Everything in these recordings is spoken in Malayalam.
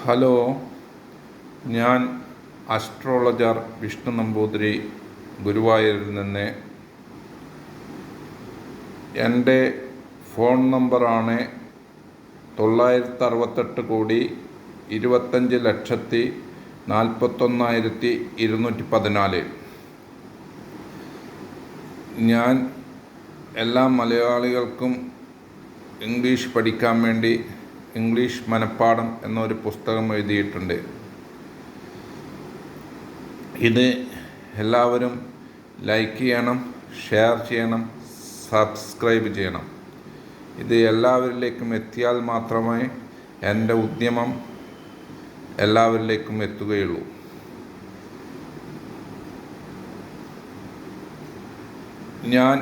ഹലോ, ഞാൻ അസ്ട്രോളജർ വിഷ്ണു നമ്പൂതിരി, ഗുരുവായൂരിൽ നിന്ന്. എൻ്റെ ഫോൺ നമ്പറാണ് 968,25,41,214. ഞാൻ എല്ലാ മലയാളികൾക്കും ഇംഗ്ലീഷ് പഠിക്കാൻ വേണ്ടി ഇംഗ്ലീഷ് മനപ്പാഠം എന്നൊരു പുസ്തകം എഴുതിയിട്ടുണ്ട്. ഇത് എല്ലാവരും ലൈക്ക് ചെയ്യണം, ഷെയർ ചെയ്യണം, സബ്സ്ക്രൈബ് ചെയ്യണം. ഇത് എല്ലാവരിലേക്കും എത്തിയാൽ മാത്രമേ എൻ്റെ ഉദ്യമം എല്ലാവരിലേക്കും എത്തുകയുള്ളൂ. ഞാൻ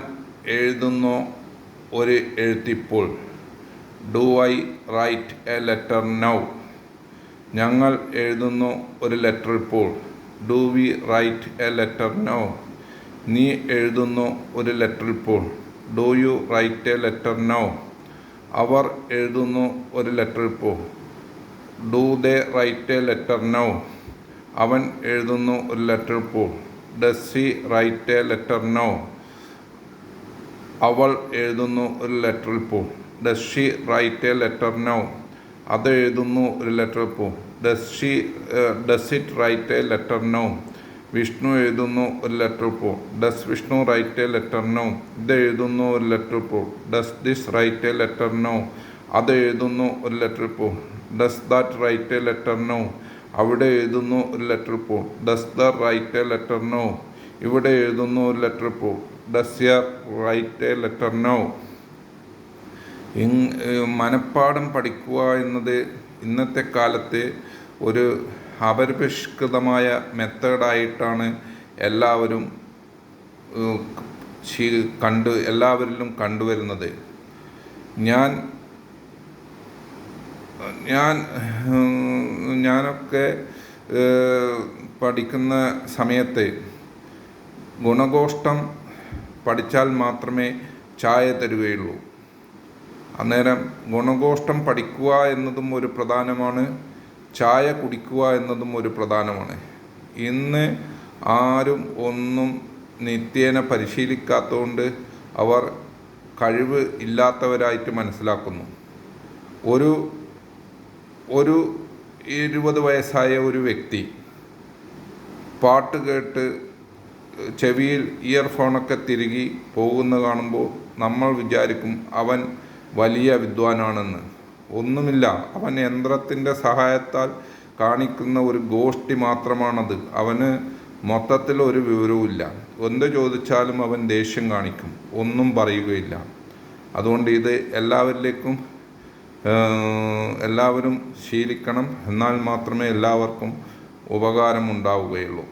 എഴുതുന്ന ഒരു എഴുത്തിപ്പോൾ. Do I write a letter now? ഞങ്ങൾ എഴുതുന്ന ഒരു ലെറ്റർ ഇപ്പോൾ. Do we write a letter now? നീ എഴുതുന്ന ഒരു ലെറ്റർ ഇപ്പോൾ. Do you write a letter now? അവർ എഴുതുന്ന ഒരു ലെറ്റർ ഇപ്പോൾ. Do they write a letter now? അവൻ എഴുതുന്ന ഒരു ലെറ്റർ ഇപ്പോൾ. Does he write a letter now? അവൾ എഴുതുന്ന ഒരു ലെറ്റർ ഇപ്പോൾ. Does she write a letter now? അത് എഴുതുന്നു ഒരു ലെറ്റർ ഇപ്പോൾ. Does it write a letter now? Vishnu എഴുതുന്നു ഒരു ലെറ്റർ ഇപ്പോൾ. Does Vishnu write a letter now? ഇത് എഴുതുന്നു ഒരു ലെറ്റർ ഇപ്പോൾ. Does this write a letter now? അത് എഴുതുന്നു ഒരു ലെറ്റർ ഇപ്പോൾ. Does that write a letter now? അവിടെ എഴുതുന്നു ഒരു ലെറ്റർ ഇപ്പോൾ. Does there write a letter now? ഇവിടെ എഴുതുന്നു ഒരു ലെറ്റർ ഇപ്പോൾ. Does here write a letter now? മനപ്പാഠം പഠിക്കുക എന്നത് ഇന്നത്തെ കാലത്ത് ഒരു അപരിഷ്കൃതമായ മെത്തേഡായിട്ടാണ് എല്ലാവരിലും കണ്ടുവരുന്നത്. ഞാനൊക്കെ പഠിക്കുന്ന സമയത്ത് ഗുണഗോഷ്ടം പഠിച്ചാൽ മാത്രമേ ചായ തരുകയുള്ളൂ. അന്നേരം ഗുണഗോഷ്ടം പഠിക്കുക എന്നതും ഒരു പ്രധാനമാണ്, ചായ കുടിക്കുക എന്നതും ഒരു പ്രധാനമാണ്. ഇന്ന് ആരും ഒന്നും നിത്യേന പരിശീലിക്കാത്തതുകൊണ്ട് അവർ കഴിവ് ഇല്ലാത്തവരായിട്ട് മനസ്സിലാക്കുന്നു. ഒരു 20 വയസ്സായ ഒരു വ്യക്തി പാട്ട് കേട്ട് ചെവിയിൽ ഇയർഫോണൊക്കെ തിരുകി പോകുന്ന കാണുമ്പോൾ നമ്മൾ വിചാരിക്കും അവൻ വലിയ വിദ്വാനാണെന്ന്. ഒന്നുമില്ല, അവൻ യന്ത്രത്തിൻ്റെ സഹായത്താൽ കാണിക്കുന്ന ഒരു ഗോഷ്ഠി മാത്രമാണത്. അവന് മൊത്തത്തിൽ ഒരു വിവരവുമില്ല. എന്ത് ചോദിച്ചാലും അവൻ ദേഷ്യം കാണിക്കും, ഒന്നും പറയുകയില്ല. അതുകൊണ്ട് ഇത് എല്ലാവരും ശീലിക്കണം. എന്നാൽ മാത്രമേ എല്ലാവർക്കും ഉപകാരമുണ്ടാവുകയുള്ളൂ.